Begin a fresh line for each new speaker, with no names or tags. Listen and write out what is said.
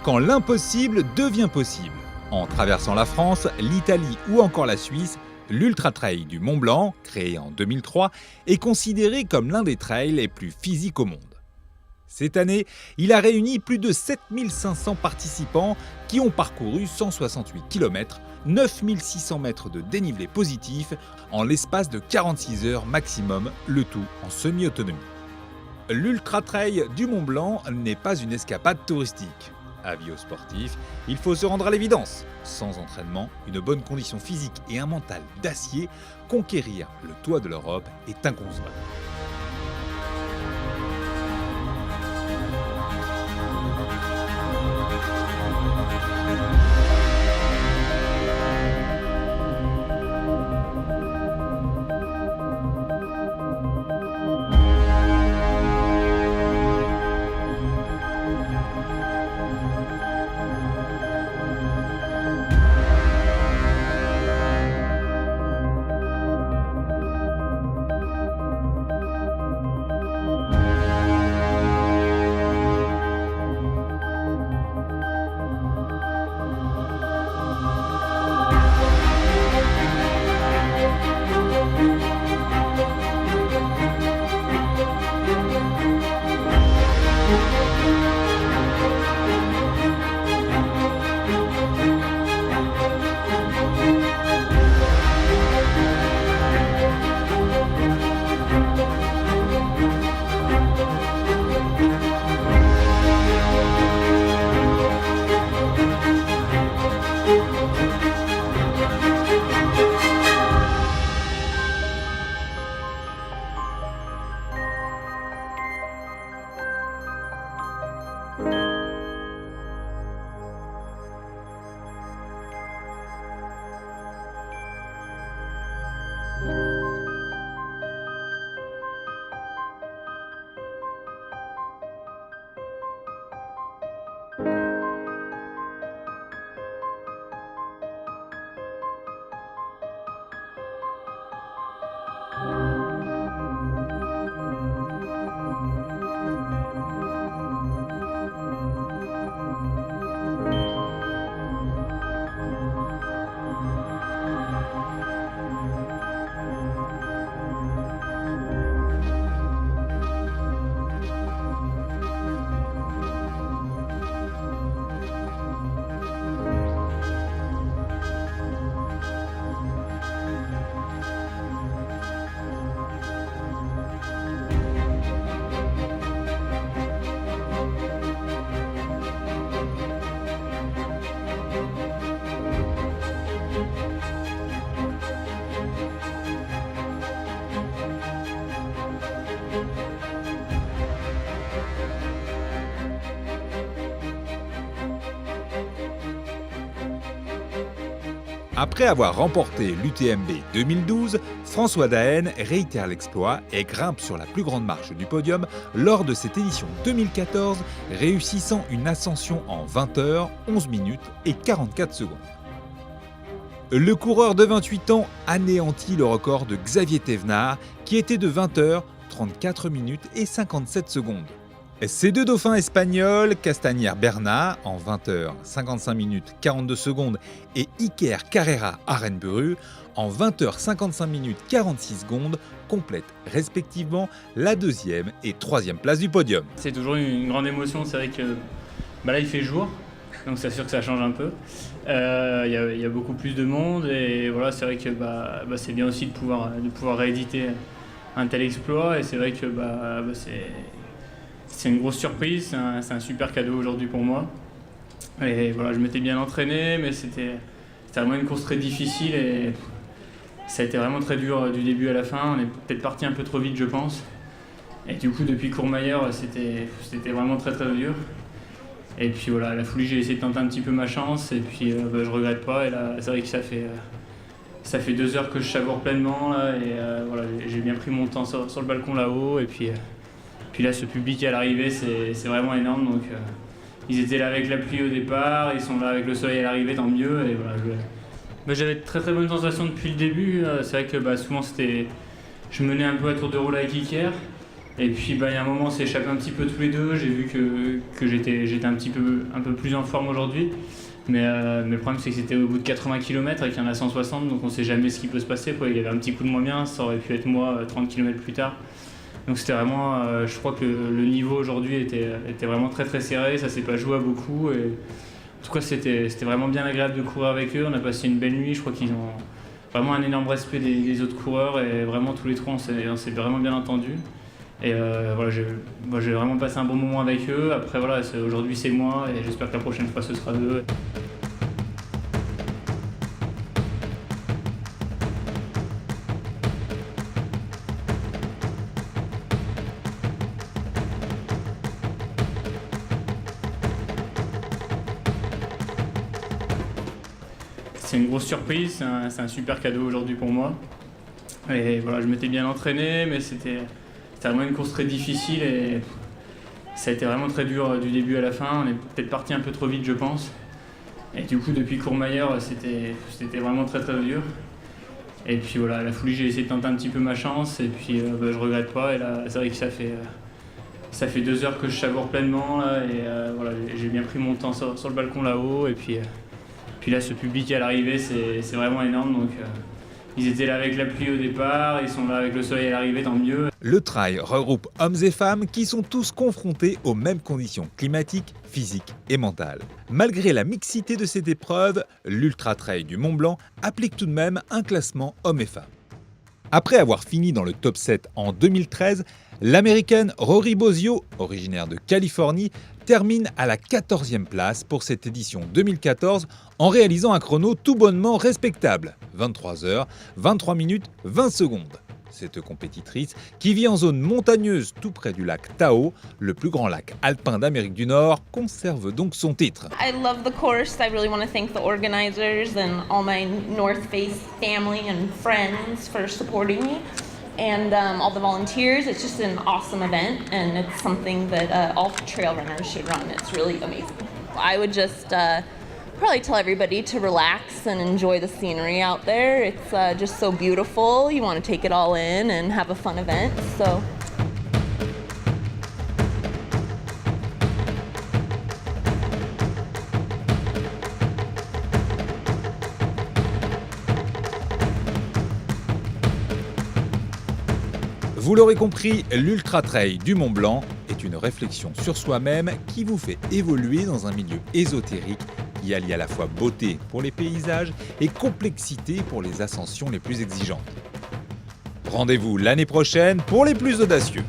quand l'impossible devient possible. En traversant la France, l'Italie ou encore la Suisse, l'Ultra Trail du Mont Blanc, créé en 2003, est considéré comme l'un des trails les plus physiques au monde. Cette année, il a réuni plus de 7500 participants qui ont parcouru 168 km, 9600 mètres de dénivelé positif en l'espace de 46 heures maximum, le tout en semi-autonomie. L'Ultra Trail du Mont Blanc n'est pas une escapade touristique. Avis aux sportifs, il faut se rendre à l'évidence. Sans entraînement, une bonne condition physique et un mental d'acier, conquérir le toit de l'Europe est inconcevable. Après avoir remporté l'UTMB 2012, François Daen réitère l'exploit et grimpe sur la plus grande marche du podium lors de cette édition 2014, réussissant une ascension en 20 heures, 11 minutes et 44 secondes. Le coureur de 28 ans anéantit le record de Xavier Thévenard qui était de 20 heures, 34 minutes et 57 secondes. Ces deux dauphins espagnols, Castañer Bernat en 20 heures 55 minutes 42 secondes et Iker Carrera Arenburu en 20 heures 55 minutes 46 secondes, complètent respectivement la deuxième et troisième place du podium.
C'est toujours une grande émotion, c'est vrai que là il fait jour, donc c'est sûr que ça change un peu. Il y a beaucoup plus de monde et voilà, c'est vrai que c'est bien aussi de pouvoir rééditer un tel exploit et c'est vrai que c'est une grosse surprise, c'est un super cadeau aujourd'hui pour moi. Et voilà, je m'étais bien entraîné, mais c'était vraiment une course très difficile et ça a été vraiment très dur du début à la fin. On est peut-être parti un peu trop vite, je pense. Et du coup, depuis Courmayeur, c'était vraiment très très dur. Et puis voilà, à la foulée, j'ai essayé de tenter un petit peu ma chance et puis je regrette pas. Et là, c'est vrai que ça fait 2 heures que je savoure pleinement là, et voilà, j'ai bien pris mon temps sur le balcon là-haut et puis là ce public à l'arrivée c'est vraiment énorme, donc ils étaient là avec la pluie au départ, ils sont là avec le soleil à l'arrivée, tant mieux. Et voilà, j'avais de très très bonnes sensations depuis le début. C'est vrai que souvent je menais un peu à tour de rôle avec Iker Et puis il y a un moment on s'est échappé un petit peu tous les deux, j'ai vu que j'étais un peu plus en forme aujourd'hui. Mais le problème c'est que c'était au bout de 80 km et qu'il y en a 160, donc on sait jamais ce qui peut se passer, quoi. Il y avait un petit coup de moins bien, ça aurait pu être moi 30 km plus tard. Donc c'était vraiment, je crois que le niveau aujourd'hui était vraiment très très serré, ça s'est pas joué à beaucoup. Et en tout cas c'était vraiment bien agréable de courir avec eux, on a passé une belle nuit, je crois qu'ils ont vraiment un énorme respect des autres coureurs et vraiment tous les trois on s'est vraiment bien entendus. Et voilà, j'ai vraiment passé un bon moment avec eux. Après voilà, aujourd'hui c'est moi et j'espère que la prochaine fois ce sera eux. C'est une grosse surprise, c'est un super cadeau aujourd'hui pour moi. Et voilà, je m'étais bien entraîné, mais c'était vraiment une course très difficile et ça a été vraiment très dur du début à la fin. On est peut-être parti un peu trop vite, je pense. Et du coup, depuis Courmayeur, c'était vraiment très très dur. Et puis voilà, à la foulée, j'ai essayé de tenter un petit peu ma chance et puis je regrette pas. Et là, c'est vrai que ça fait 2 heures que je savoure pleinement là, et voilà, j'ai bien pris mon temps sur le balcon là-haut. Et puis là, ce public à l'arrivée, c'est vraiment énorme. Donc, ils étaient là avec la pluie au départ, ils sont là avec le soleil à l'arrivée, tant mieux.
Le trail regroupe hommes et femmes qui sont tous confrontés aux mêmes conditions climatiques, physiques et mentales. Malgré la mixité de cette épreuve, l'Ultra Trail du Mont Blanc applique tout de même un classement hommes et femmes. Après avoir fini dans le top 7 en 2013, l'américaine Rory Bosio, originaire de Californie, termine à la 14e place pour cette édition 2014 en réalisant un chrono tout bonnement respectable, 23 heures, 23 minutes, 20 secondes. Cette compétitrice, qui vit en zone montagneuse tout près du lac Tahoe, le plus grand lac alpin d'Amérique du Nord, conserve donc son titre.
I love the course. I really want to thank the organizers and all my North Face family and friends for supporting me. And all the volunteers. It's just an awesome event, and it's something that all trail runners should run. It's really amazing. I would just probably tell everybody to relax and enjoy the scenery out there. It's just so beautiful. You want to take it all in and have a fun event. So.
Vous l'aurez compris, l'Ultra Trail du Mont Blanc est une réflexion sur soi-même qui vous fait évoluer dans un milieu ésotérique qui allie à la fois beauté pour les paysages et complexité pour les ascensions les plus exigeantes. Rendez-vous l'année prochaine pour les plus audacieux.